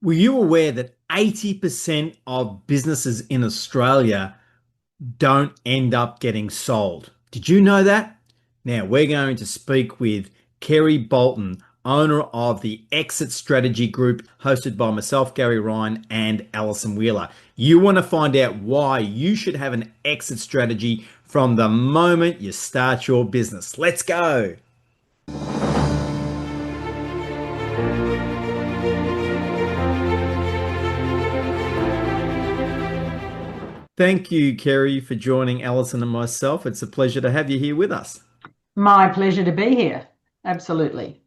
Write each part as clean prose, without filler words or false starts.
Were you aware that 80% of businesses in Australia don't end up getting sold? Did you know that? Now, we're going to speak with Kerry Boulton, owner of the Exit Strategy Group, hosted by myself, Gary Ryan, and Alison Wheeler. You want to find out why you should have an exit strategy from the moment you start your business. Let's go. Thank you, Kerry, for joining Alison and myself. It's a pleasure to have you here with us. My pleasure to be here. Absolutely.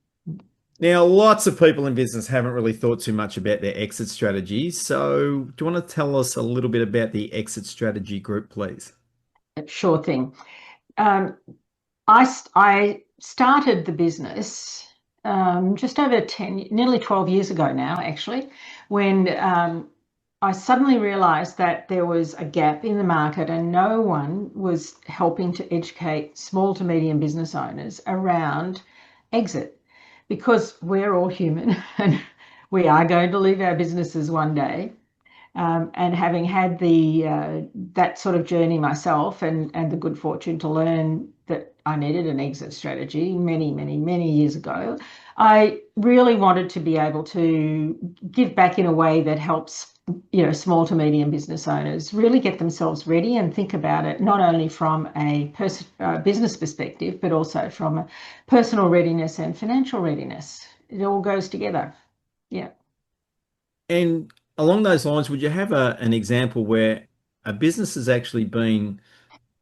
Now, lots of people in business haven't really thought too much about their exit strategies. So, do you want to tell us a little bit about the Exit Strategy Group, please? Sure thing. Um, I started the business just over 10, nearly 12 years ago now, actually, when I suddenly realized that there was a gap in the market and no one was helping to educate small to medium business owners around exit, because we're all human and we are going to leave our businesses one day. And having had the that sort of journey myself, and the good fortune to learn that I needed an exit strategy many years ago, I really wanted to be able to give back in a way that helps small to medium business owners really get themselves ready and think about it not only from a business perspective but also from a personal readiness and financial readiness. It all goes together. Yeah. And along those lines, would you have an example where a business has actually been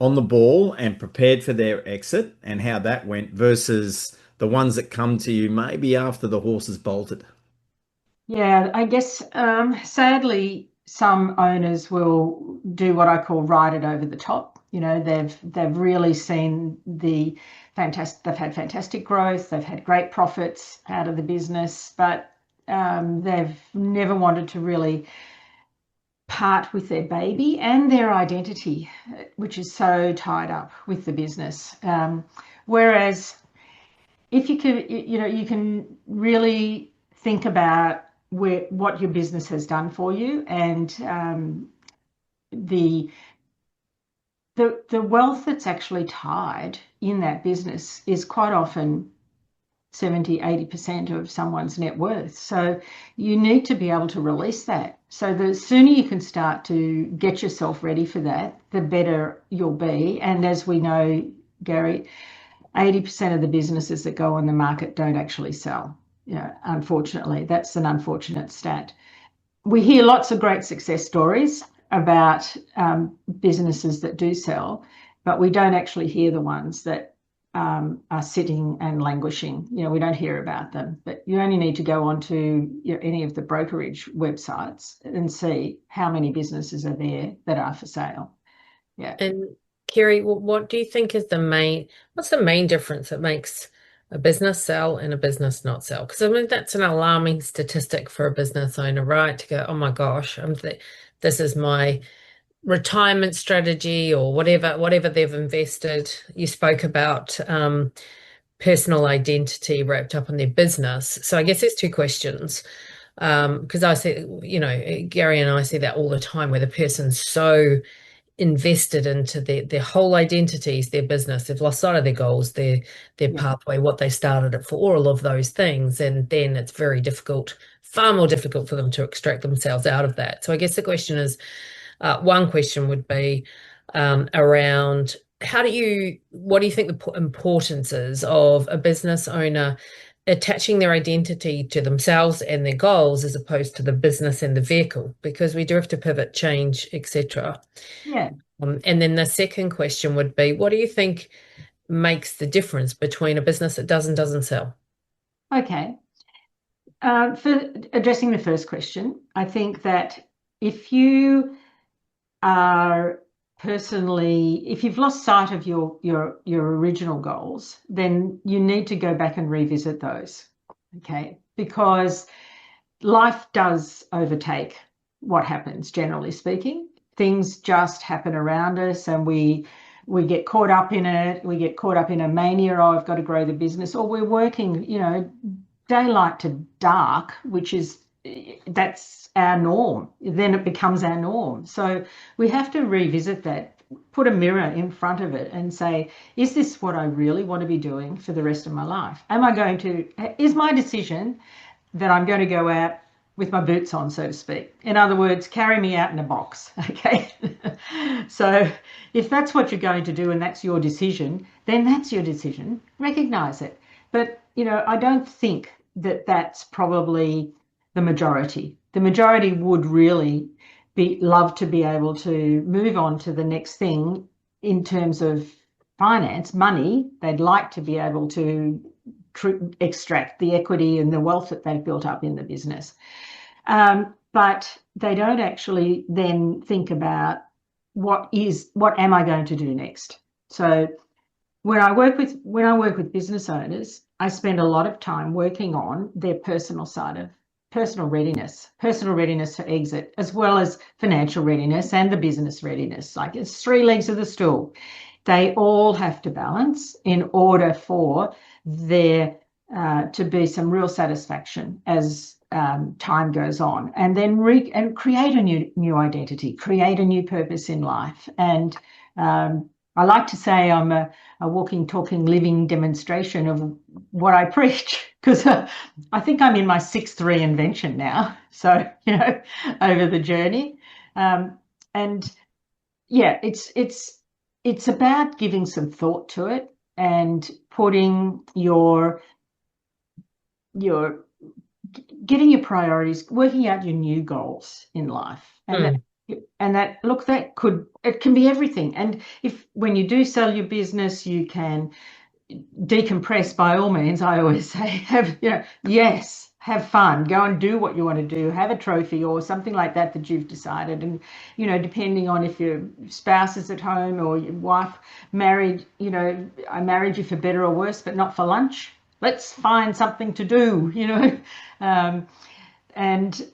on the ball and prepared for their exit and how that went versus the ones that come to you maybe after the horse has bolted? Yeah, I guess sadly, some owners will do what I call ride it over the top. They've really seen the fantastic. They've had fantastic growth. They've had great profits out of the business, but they've never wanted to really part with their baby and their identity, which is so tied up with the business. Whereas if you can, you can really think about what your business has done for you, and the the wealth that's actually tied in that business is quite often 70-80% of someone's net worth. So you need to be able to release that. So the sooner you can start to get yourself ready for that, the better you'll be. And as we know, Gary, 80% of the businesses that go on the market don't actually sell. Unfortunately, that's an unfortunate stat. We hear lots of great success stories about businesses that do sell, but we don't actually hear the ones that are sitting and languishing. We don't hear about them, but you only need to go onto any of the brokerage websites and see how many businesses are there that are for sale. Yeah. And Kerry, what do you think is what's the main difference that makes a business sell and a business not sell? Because I mean, that's an alarming statistic for a business owner, right? To go, oh my gosh, this is my retirement strategy or whatever they've invested. You spoke about personal identity wrapped up in their business. So I guess there's two questions. Because I see, Gary and I see that all the time where the person's so invested into their whole identities, their business, they've lost sight of their goals, their Yeah. pathway, what they started it for, all of those things. And then it's very difficult, far more difficult for them to extract themselves out of that. So I guess the question is, one question would be around what do you think the importance is of a business owner attaching their identity to themselves and their goals as opposed to the business and the vehicle, because we do have to pivot, change, etc. Yeah. And then the second question would be, what do you think makes the difference between a business that does and doesn't sell? Okay. For addressing the first question, I think that if you are if you've lost sight of your original goals, then you need to go back and revisit those. Okay, because life does overtake what happens. Generally speaking, things just happen around us, and we get caught up in it. We get caught up in a mania. Oh, I've got to grow the business, or we're working, daylight to dark, which is that's our norm. Then it becomes our norm. So we have to revisit that, put a mirror in front of it and say, is this what I really want to be doing for the rest of my life? Is my decision that I'm going to go out with my boots on, so to speak? In other words, carry me out in a box, okay? So if that's what you're going to do and that's your decision, then that's your decision. Recognize it. But, I don't think that that's probably the majority. The majority would really love to be able to move on to the next thing in terms of finance, money. They'd like to be able to extract the equity and the wealth that they've built up in the business. But they don't actually then think about what am I going to do next? So when I work with business owners, I spend a lot of time working on their personal side of personal readiness for exit, as well as financial readiness and the business readiness. Like, it's three legs of the stool. They all have to balance in order for there to be some real satisfaction as time goes on, and then create a new identity, create a new purpose in life. And I like to say I'm a walking, talking, living demonstration of what I preach, because I think I'm in my sixth reinvention now. So, over the journey. And yeah, it's about giving some thought to it and putting getting your priorities, working out your new goals in life. It can be everything. And when you do sell your business, you can decompress by all means. I always say, have fun, go and do what you want to do, have a trophy or something like that you've decided. And, depending on if your spouse is at home or your wife married, I married you for better or worse, but not for lunch. Let's find something to do, and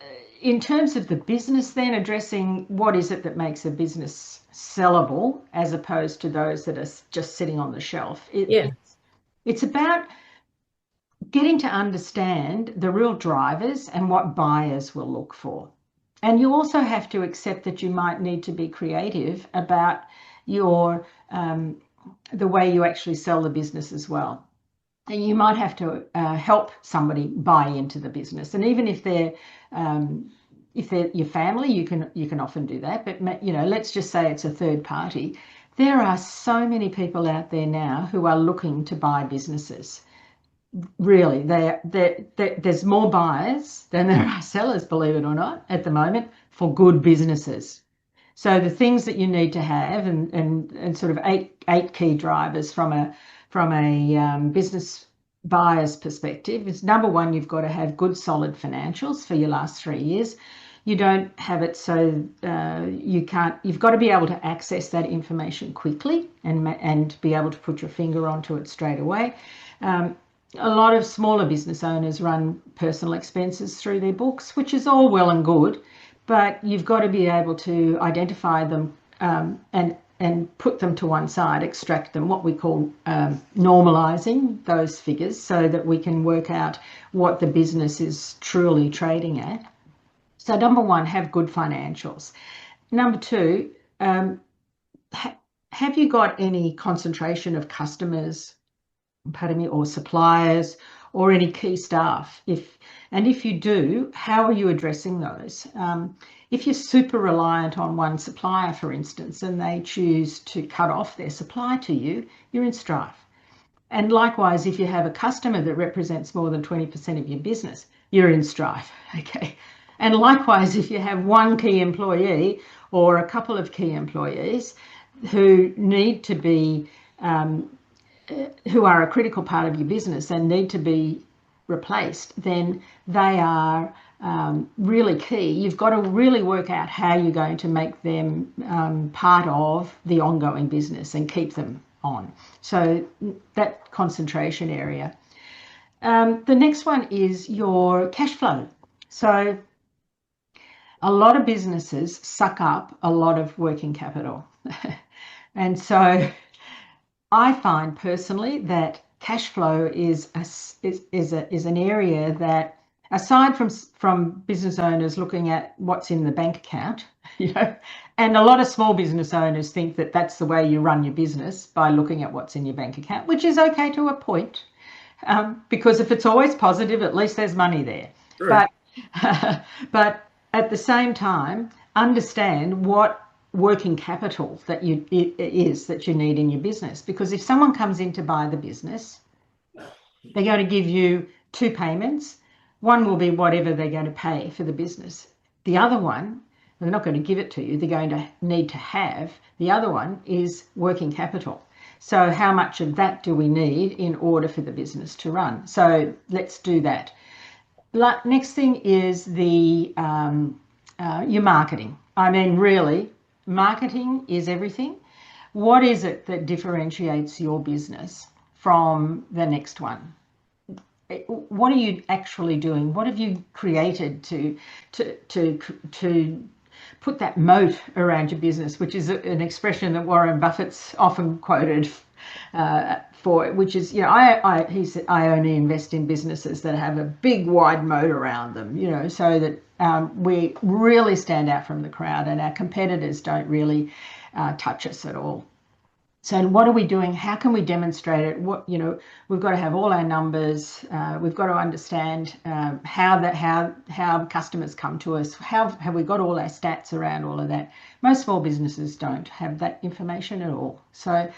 in terms of the business, then addressing what is it that makes a business sellable as opposed to those that are just sitting on the shelf. It's about getting to understand the real drivers and what buyers will look for. And you also have to accept that you might need to be creative about the way you actually sell the business as well. And you might have to help somebody buy into the business. And even if they're your family, you can often do that. But let's just say it's a third party. There are so many people out there now who are looking to buy businesses. Really, there's more buyers than there are sellers, believe it or not, at the moment, for good businesses. So the things that you need to have, and sort of eight key drivers from a business buyer's perspective is: number one, you've got to have good solid financials for your last 3 years. You don't have it, so you've got to be able to access that information quickly and be able to put your finger onto it straight away. A lot of smaller business owners run personal expenses through their books, which is all well and good, but you've got to be able to identify them and put them to one side, extract them, what we call normalizing those figures, so that we can work out what the business is truly trading at. So number one, have good financials. Number two, have you got any concentration of customers, or suppliers, or any key staff? If you do, how are you addressing those? If you're super reliant on one supplier, for instance, and they choose to cut off their supply to you, you're in strife. And likewise, if you have a customer that represents more than 20% of your business, you're in strife. Okay. And likewise, if you have one key employee or a couple of key employees who need to be who are a critical part of your business and need to be replaced, then they are really key. You've got to really work out how you're going to make them part of the ongoing business and keep them on. So that concentration area. The next one is your cash flow. So a lot of businesses suck up a lot of working capital. And so I find personally that cash flow is an area that aside from business owners looking at what's in the bank account, you know, and a lot of small business owners think that that's the way you run your business, by looking at what's in your bank account, which is okay to a point, because if it's always positive, at least there's money there. True. But but at the same time, understand what working capital that you need in your business, because if someone comes in to buy the business, they're going to give you two payments. One will be whatever they're going to pay for the business. The other one, they're not going to give it to you. They're going to need to have. The other one is working capital. So how much of that do we need in order for the business to run? So let's do that. Next thing is your marketing. I mean, really, marketing is everything. What is it that differentiates your business from the next one? What are you actually doing? What have you created to put that moat around your business, which is an expression that Warren Buffett's often quoted for, which is, you know, he said, I only invest in businesses that have a big wide moat around them, you know, so that we really stand out from the crowd and our competitors don't really touch us at all. So what are we doing? How can we demonstrate it? What, you know, we've got to have all our numbers. We've got to understand how customers come to us. How have we got all our stats around all of that? Most small businesses don't have that information at all. So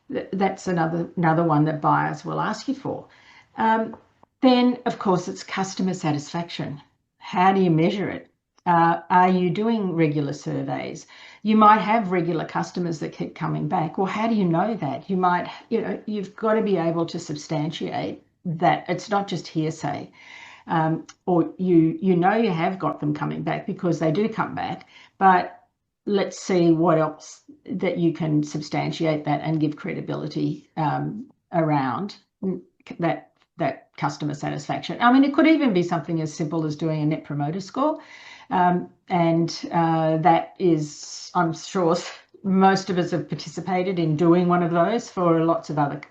that's another one that buyers will ask you for. Then, of course, it's customer satisfaction. How do you measure it? Are you doing regular surveys? You might have regular customers that keep coming back. Well, how do you know that? You've got to be able to substantiate that it's not just hearsay, or you have got them coming back because they do come back. But let's see what else that you can substantiate that and give credibility around that customer satisfaction. I mean, it could even be something as simple as doing a Net Promoter Score. That is, I'm sure most of us have participated in doing one of those for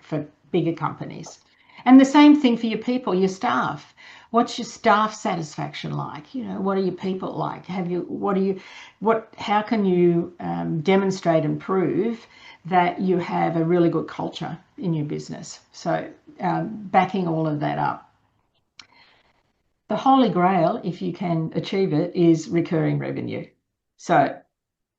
for bigger companies. And the same thing for your people, your staff. What's your staff satisfaction like? You know, what are your people like? How can you demonstrate and prove that you have a really good culture in your business? So backing all of that up. The holy grail, if you can achieve it, is recurring revenue. So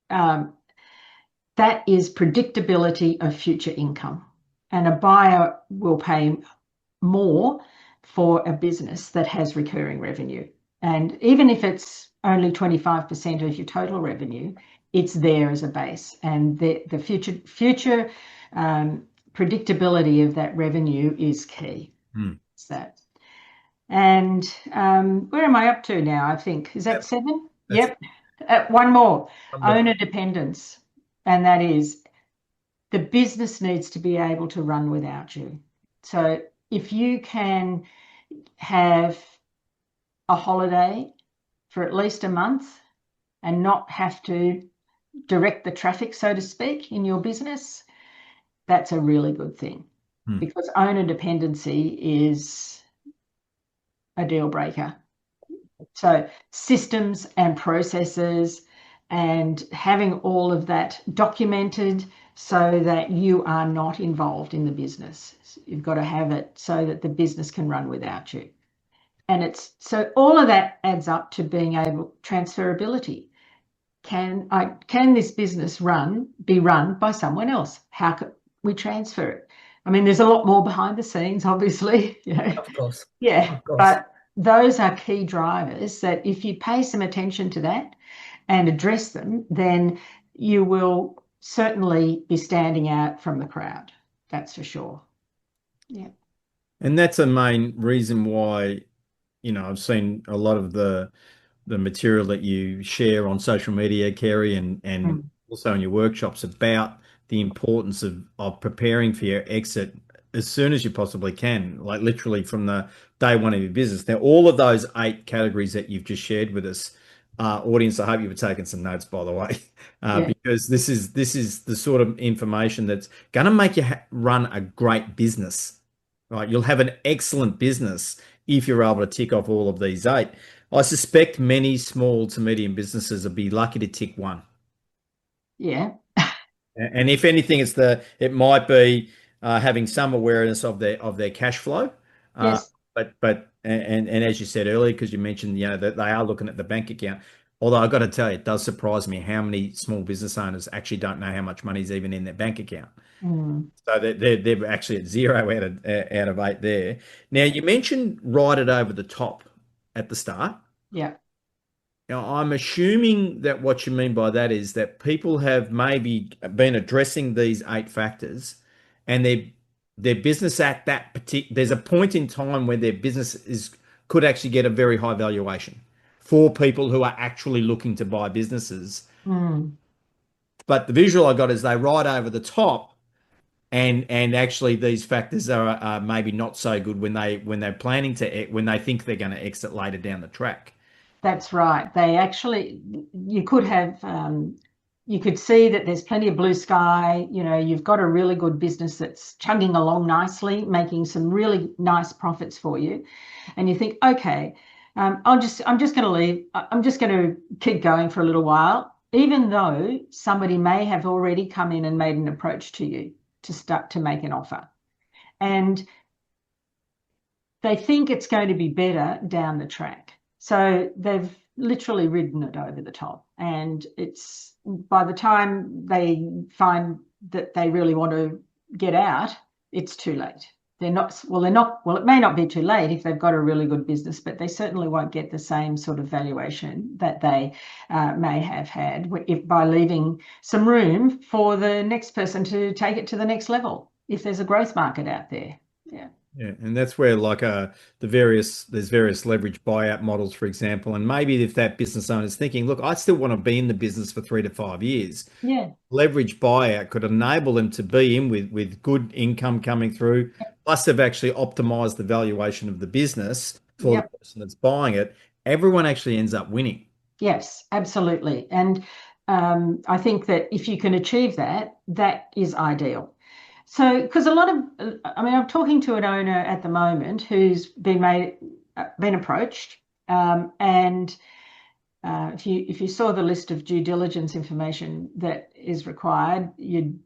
that is predictability of future income. And a buyer will pay more for a business that has recurring revenue. And even if it's only 25% of your total revenue, it's there as a base. And the future predictability of that revenue is key. It's that. And where am I up to now? I think, is that 7? Yep. One more, owner dependence. And that is, the business needs to be able to run without you. So if you can have a holiday for at least a month and not have to direct the traffic, so to speak, in your business, that's a really good thing. Because owner dependency is a deal breaker. So systems and processes and having all of that documented so that you are not involved in the business. You've got to have it so that the business can run without you. And so all of that adds up to being able, transferability. Can this business be run by someone else? How can we transfer it? I mean, there's a lot more behind the scenes, obviously. You know. Of course. Yeah, of course. But those are key drivers that if you pay some attention to that and address them, then you will certainly be standing out from the crowd. That's for sure. Yeah. And that's a main reason why, you know, I've seen a lot of the material that you share on social media, Kerry, and also in your workshops about the importance of preparing for your exit as soon as you possibly can, like literally from the day one of your business. Now, all of those 8 categories that you've just shared with us, audience, I hope you've taken some notes, by the way, because this is the sort of information that's going to make you run a great business, right? You'll have an excellent business if you're able to tick off all of these 8. I suspect many small to medium businesses would be lucky to tick one. Yeah. And if anything, it might be having some awareness of their cash flow. Uh, Yes. but as you said earlier, because you mentioned that they are looking at the bank account. Although I got to tell you, it does surprise me how many small business owners actually don't know how much money is even in their bank account. Mm. So they're actually at 0 out of 8 there. Now you mentioned write it over the top at the start. Yeah. Now, I'm assuming that what you mean by that is that people have maybe been addressing these 8 factors, and their business at that particular, there's a point in time where their business could actually get a very high valuation for people who are actually looking to buy businesses. Mm. But the visual I got is they ride over the top, and actually these factors are maybe not so good when they're planning when they think they're going to exit later down the track. That's right. They actually, you could have, you could see that there's plenty of blue sky. You've got a really good business that's chugging along nicely, making some really nice profits for you. And you think, okay, I'm just going to leave. I'm just going to keep going for a little while, even though somebody may have already come in and made an approach to you to start to make an offer. And they think it's going to be better down the track. So they've literally ridden it over the top. And it's by the time they find that they really want to get out, it's too late. They're not, well, it may not be too late if they've got a really good business, but they certainly won't get the same sort of valuation that they may have had by leaving some room for the next person to take it to the next level if there's a growth market out there. Yeah. Yeah, and that's where there's various leverage buyout models, for example, and maybe if that business owner is thinking, look, I still want to be in the business for 3 to 5 years. Yeah. Leverage buyout could enable them to be in with good income coming through, plus they've actually optimized the valuation of the business for the Yep. person that's buying it. Everyone actually ends up winning. Yes, absolutely. And I think that if you can achieve that, that is ideal. So, because I'm talking to an owner at the moment who's been approached, and if you saw the list of due diligence information that is required, you'd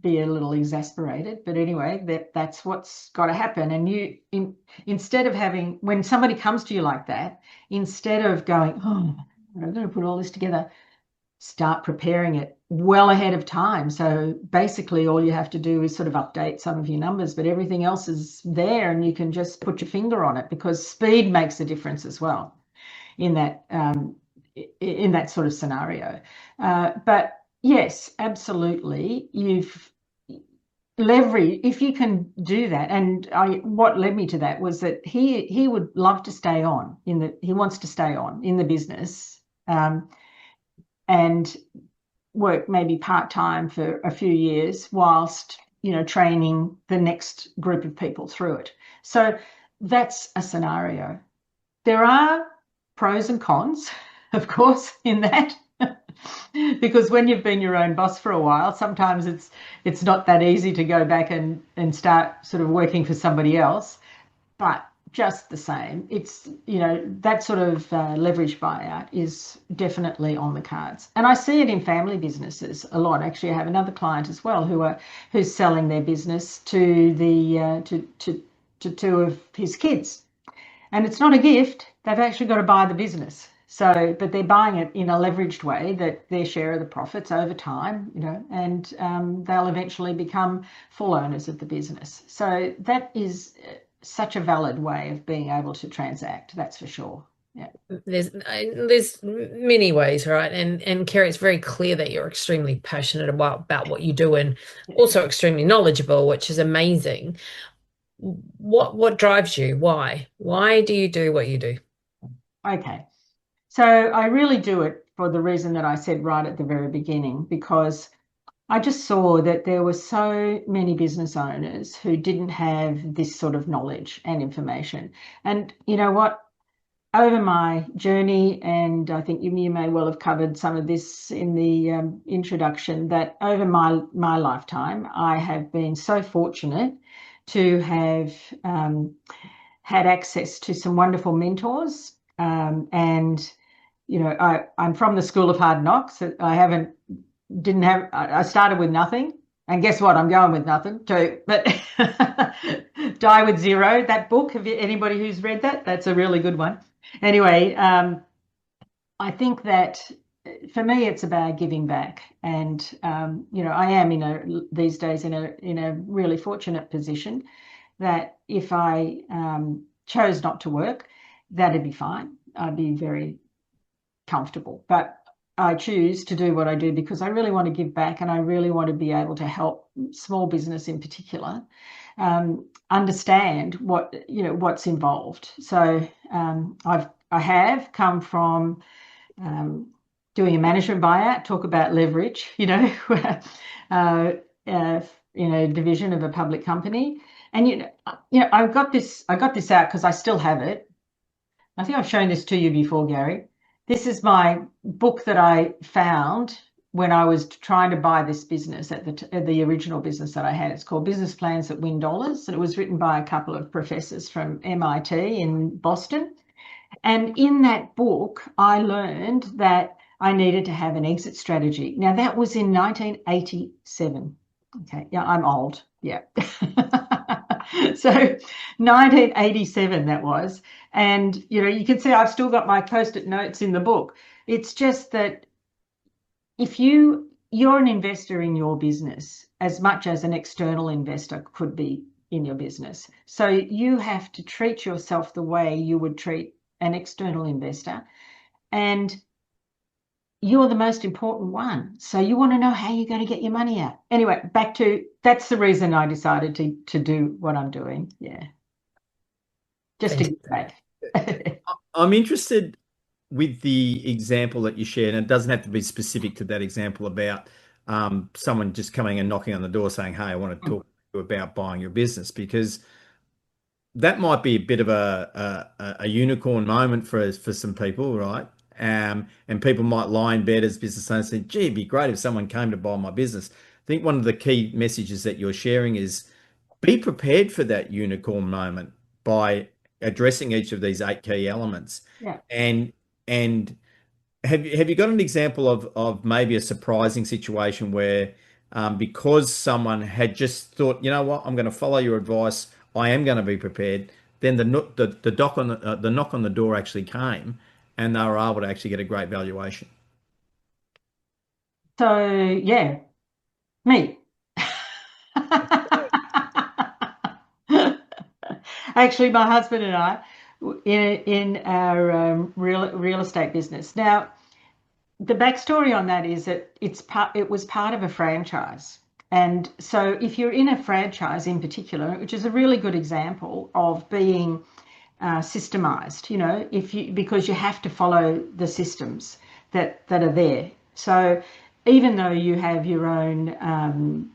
be a little exasperated. But anyway, that's what's got to happen. And instead of when somebody comes to you like that, instead of going, oh, I've got to put all this together, start preparing it well ahead of time. So basically all you have to do is sort of update some of your numbers, but everything else is there and you can just put your finger on it, because speed makes a difference as well in that sort of scenario. But yes, absolutely. If you can do that, and what led me to that was that he would love to stay on he wants to stay on in the business, and work maybe part-time for a few years whilst, training the next group of people through it. So that's a scenario. There are pros and cons, of course, in that. Because when you've been your own boss for a while, sometimes it's not that easy to go back and start sort of working for somebody else. But just the same, it's, that sort of leverage buyout is definitely on the cards. And I see it in family businesses a lot. Actually, I have another client as well who's selling their business to to 2 of his kids. And it's not a gift. They've actually got to buy the business. So, but they're buying it in a leveraged way, that their share of the profits over time, and they'll eventually become full owners of the business. So that is such a valid way of being able to transact, that's for sure. Yeah. There's many ways, right? And Kerry, it's very clear that you're extremely passionate about what you do, and also extremely knowledgeable, which is amazing. What drives you? Why do you do what you do? Okay. So I really do it for the reason that I said right at the very beginning, because I just saw that there were so many business owners who didn't have this sort of knowledge and information. And you know what? Over my journey, and I think you may well have covered some of this in the introduction, that over my lifetime, I have been so fortunate to have had access to some wonderful mentors. And, you know, I'm from the School of Hard Knocks. I started with nothing. And guess what? I'm going with nothing too. But Die with Zero, that book, anybody who's read that? That's a really good one. Anyway, I think that for me, it's about giving back. And, you know, I am these days in a really fortunate position that if I chose not to work, that'd be fine. I'd be very comfortable. But I choose to do what I do because I really want to give back, and I really want to be able to help small business in particular understand what's involved. So I have come from doing a management buyout, talk about leverage, division of a public company. And I got this out because I still have it. I think I've shown this to you before, Gary. This is my book that I found when I was trying to buy this business at the original business that I had. It's called Business Plans That Win Dollars, and it was written by a couple of professors from MIT in Boston. And in that book, I learned that I needed to have an exit strategy. Now, that was in 1987. Okay, yeah, I'm old. Yeah. So 1987 that was. And, you can see I've still got my post-it notes in the book. It's just that if you're an investor in your business as much as an external investor could be in your business. So you have to treat yourself the way you would treat an external investor. And you're the most important one. So you want to know how you're going to get your money out. Anyway, that's the reason I decided to do what I'm doing. Yeah. Just to get back. I'm interested with the example that you shared, and it doesn't have to be specific to that example about someone just coming and knocking on the door saying, hey, I want to talk to you about buying your business, because that might be a bit of a unicorn moment for some people, right? And people might lie in bed as business owners and say, gee, it'd be great if someone came to buy my business. I think one of the key messages that you're sharing is be prepared for that unicorn moment by addressing each of these 8 key elements. Yeah. And have you got an example of maybe a surprising situation where because someone had just thought, you know what, I'm going to follow your advice, I am going to be prepared, then the knock on the door actually came, and they were able to actually get a great valuation? So yeah, me. Actually, my husband and I in our real estate business. Now, the backstory on that is that it was part of a franchise. And so if you're in a franchise in particular, which is a really good example of being systemized, because you have to follow the systems that are there. So even though you have your own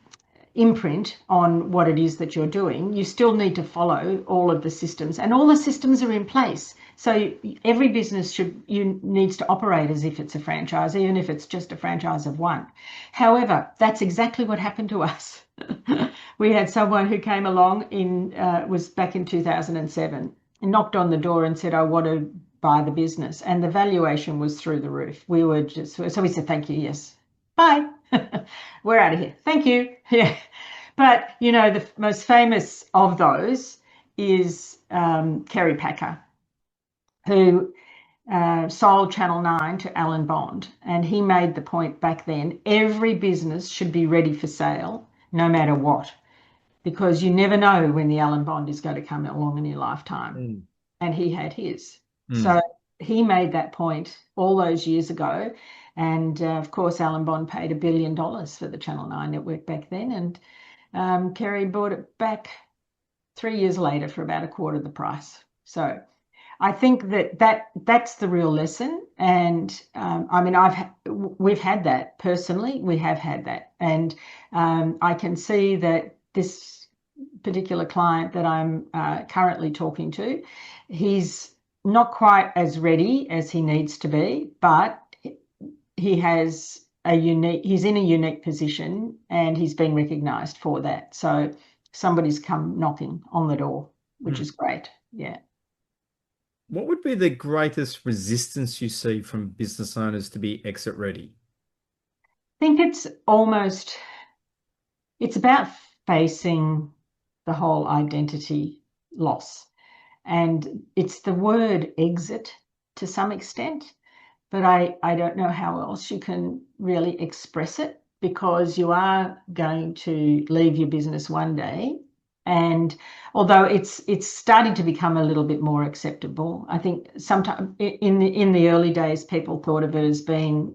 imprint on what it is that you're doing, you still need to follow all of the systems, and all the systems are in place. So every business needs to operate as if it's a franchise, even if it's just a franchise of one. However, that's exactly what happened to us. We had someone who came along was back in 2007 and knocked on the door and said, I want to buy the business. And the valuation was through the roof. So we said, thank you. Yes. Bye. We're out of here. Thank you. Yeah. But, the most famous of those is Kerry Packer, who sold Channel 9 to Alan Bond. And he made the point back then, every business should be ready for sale, no matter what, because you never know when the Alan Bond is going to come along in your lifetime. And he had his. So he made that point all those years ago. And of course, Alan Bond paid $1 billion for the Channel 9 network back then. And Kerry bought it back 3 years later for about a quarter the price. So I think that's the real lesson. And we've had that personally. We have had that. And I can see that this particular client that I'm currently talking to, he's not quite as ready as he needs to be, but he's in a unique position, and he's been recognised for that. So somebody's come knocking on the door, which is great. Yeah. What would be the greatest resistance you see from business owners to be exit ready? I think it's about facing the whole identity loss. And it's the word exit to some extent, but I don't know how else you can really express it, because you are going to leave your business one day. And although it's starting to become a little bit more acceptable, I think sometimes in the early days, people thought of it as being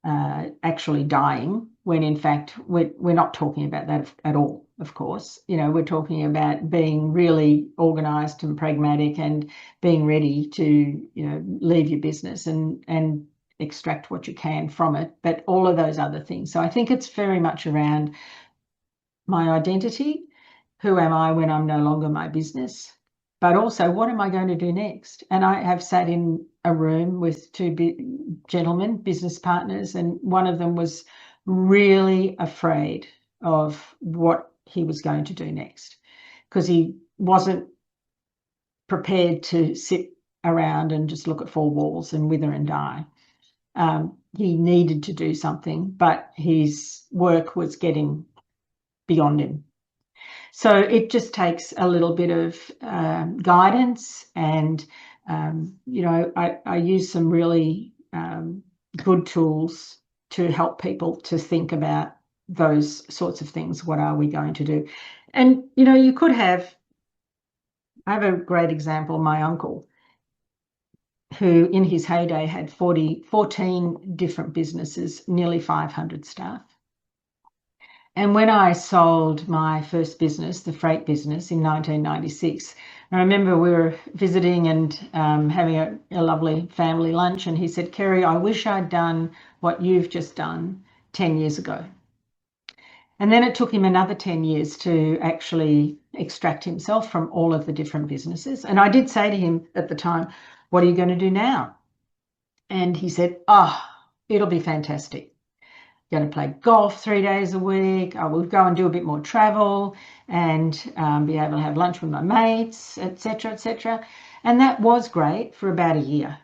actually dying, when in fact we're not talking about that at all. Of course, we're talking about being really organized and pragmatic and being ready to leave your business and extract what you can from it, but all of those other things. So I think it's very much around my identity. Who am I when I'm no longer my business? But also, what am I going to do next? And I have sat in a room with two gentlemen, business partners, and one of them was really afraid of what he was going to do next, because he wasn't prepared to sit around and just look at four walls and wither and die. He needed to do something, but his work was getting beyond him. So it just takes a little bit of guidance, and I use some really good tools to help people to think about those sorts of things. What are we going to do? And I have a great example. My uncle, who in his heyday had 14 different businesses, nearly 500 staff. And when I sold my first business, the freight business, in 1996, I remember we were visiting and having a lovely family lunch, and he said, "Kerry, I wish I'd done what you've just done 10 years ago." And then it took him another 10 years to actually extract himself from all of the different businesses. And I did say to him at the time, "What are you going to do now?" And he said, "Oh, it'll be fantastic. Going to play golf 3 days a week. I will go and do a bit more travel and be able to have lunch with my mates, etc., etc." And that was great for about a year.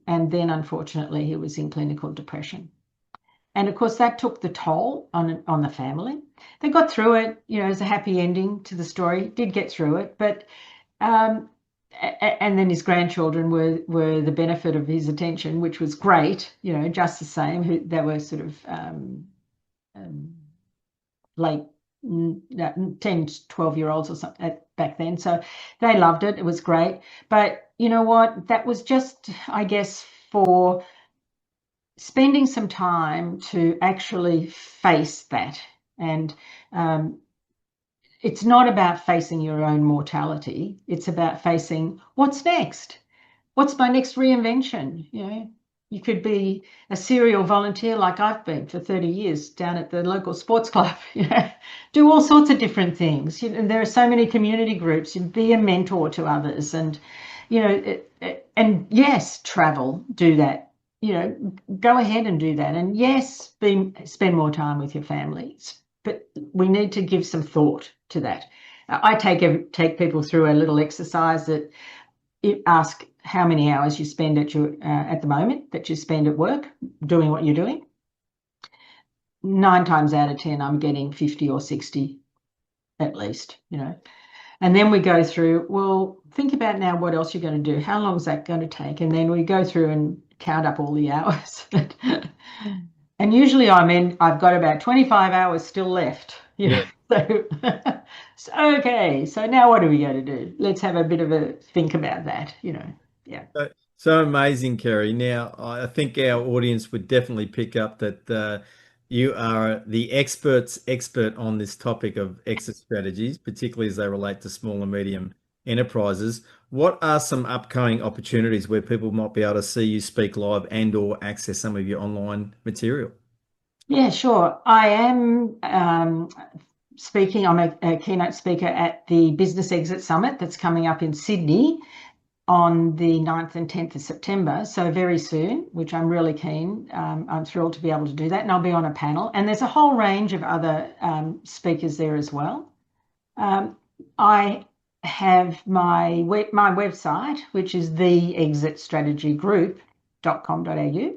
And then, unfortunately, he was in clinical depression. And of course, that took the toll on the family. They got through it. There's a happy ending to the story. Did get through it, but and then his grandchildren were the benefit of his attention, which was great. Just the same. They were sort of late 10, 12-year-olds or something back then. So they loved it. It was great. But you know what? That was just, I guess, for spending some time to actually face that. And it's not about facing your own mortality. It's about facing what's next. What's my next reinvention? You could be a serial volunteer like I've been for 30 years down at the local sports club. Do all sorts of different things. There are so many community groups. Be a mentor to others, and and yes, travel. Do that. Go ahead and do that. And yes, spend more time with your families. But we need to give some thought to that. I take people through a little exercise that ask how many hours you spend at the moment that you spend at work doing what you're doing. 9 times out of 10, I'm getting 50 or 60 at least, And then we go through, well, think about now what else you're going to do. How long is that going to take? And then we go through and count up all the hours. And usually I've got about 25 hours still left. Yeah. So okay, so now what are we going to do? Let's have a bit of a think about that, Yeah. So amazing, Kerry. Now, I think our audience would definitely pick up that you are the expert's expert on this topic of exit strategies, particularly as they relate to small and medium enterprises. What are some upcoming opportunities where people might be able to see you speak live and or access some of your online material? Yeah, sure. I am speaking. I'm a keynote speaker at the Business Exit Summit that's coming up in Sydney on the 9th and 10th of September, so very soon, which I'm really keen. I'm thrilled to be able to do that, and I'll be on a panel. And there's a whole range of other speakers there as well. I have my website, which is theexitstrategygroup.com.au.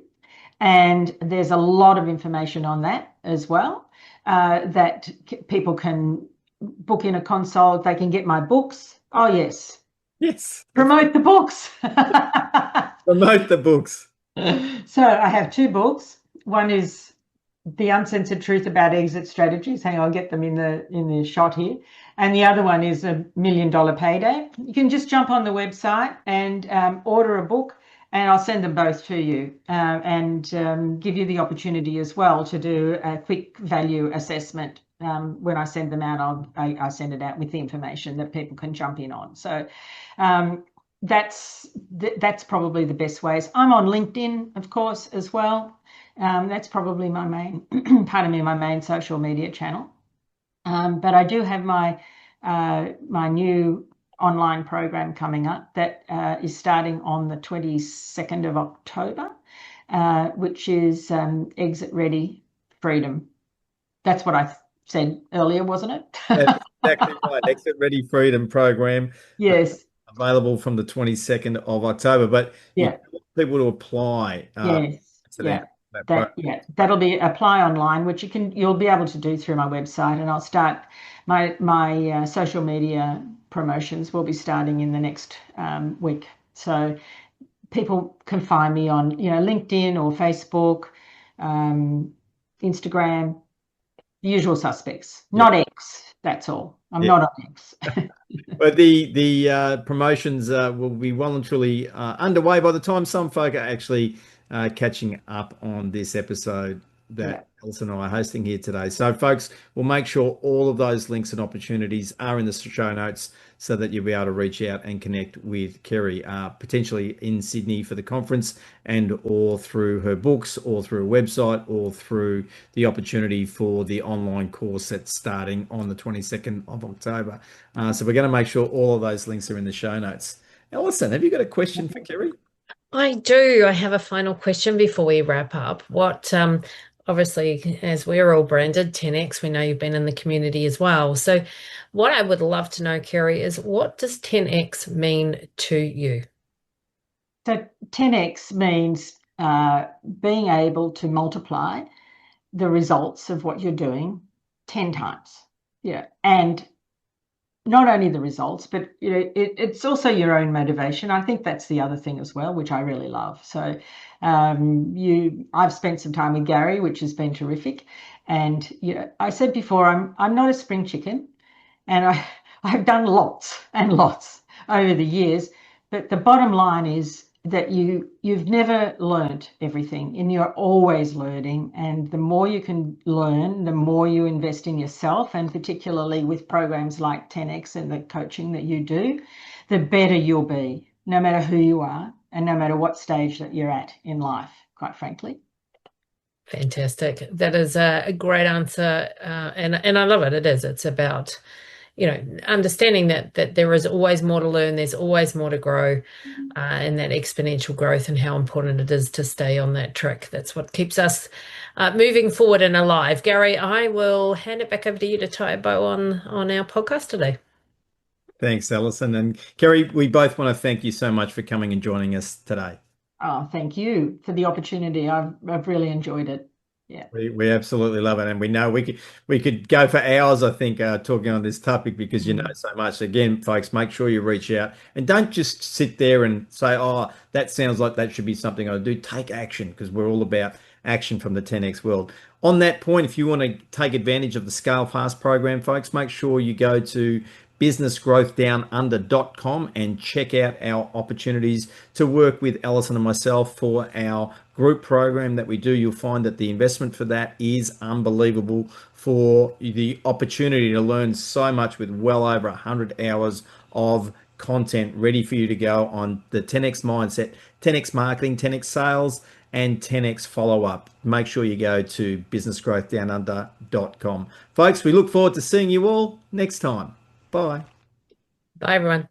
And there's a lot of information on that as well, that people can book in a consult. They can get my books. Oh, yes. Yes. Promote the books. Promote the books. So I have two books. One is The Uncensored Truth About Exit Strategies. Hang on, I'll get them in the shot here. And the other one is $1 Million Payday. You can just jump on the website and order a book, and I'll send them both to you, and give you the opportunity as well to do a quick value assessment. When I send them out, I send it out with the information that people can jump in on. So that's probably the best ways. I'm on LinkedIn, of course, as well. That's probably my main, my main social media channel. But I do have my new online program coming up that is starting on the 22nd of October, which is Exit Ready Freedom. That's what I said earlier, wasn't it? That's exactly right. Exit Ready Freedom program. Yes. Available from the 22nd of October. But you Yeah. want people to apply Yes. to Yeah. that program. That'll be apply online, which you'll be able to do through my website, and I'll start my social media promotions will be starting in the next week. So people can find me on LinkedIn or Facebook, Instagram, the usual suspects. Not X. That's all. I'm not on X. But the promotions will be well and truly underway by the time some folk are actually catching up on this episode that Alison and I are hosting here today. So, folks, we'll make sure all of those links and opportunities are in the show notes so that you'll be able to reach out and connect with Kerry, potentially in Sydney for the conference, and or through her books, or through her website, or through the opportunity for the online course that's starting on the 22nd of October. So we're going to make sure all of those links are in the show notes. Alison, have you got a question for Kerry? I do. I have a final question before we wrap up. Obviously, as we're all branded 10X, we know you've been in the community as well. So what I would love to know, Kerry, is what does 10X mean to you? So 10X means being able to multiply the results of what you're doing 10 times. Yeah. And not only the results, but it's also your own motivation. I think that's the other thing as well, which I really love. So I've spent some time with Gary, which has been terrific. And I said before, I'm not a spring chicken, and I've done lots and lots over the years. But the bottom line is that you've never learned everything, and you're always learning. And the more you can learn, the more you invest in yourself, and particularly with programs like 10X and the coaching that you do, the better you'll be, no matter who you are and no matter what stage that you're at in life, quite frankly. Fantastic. That is a great answer. And I love it. It is. It's about understanding that there is always more to learn, there's always more to grow, and that exponential growth, and how important it is to stay on that track. That's what keeps us moving forward and alive. Gary, I will hand it back over to you to tie a bow on our podcast today. Thanks, Alison. And Kerry, we both want to thank you so much for coming and joining us today. Oh, thank you for the opportunity. I've really enjoyed it. Yeah. We absolutely love it, and we know we could go for hours, I think, talking on this topic, because you know so much. Again, folks, make sure you reach out and don't just sit there and say, "Oh, that sounds like that should be something I do." Take action, because we're all about action from the 10X world. On that point, if you want to take advantage of the Scale Fast program, folks, make sure you go to businessgrowthdownunder.com and check out our opportunities to work with Alison and myself for our group program that we do. You'll find that the investment for that is unbelievable, for the opportunity to learn so much with well over 100 hours of content ready for you to go on the 10X mindset, 10X marketing, 10X sales, and 10X follow-up. Make sure you go to businessgrowthdownunder.com. Folks, we look forward to seeing you all next time. Bye. Bye, everyone.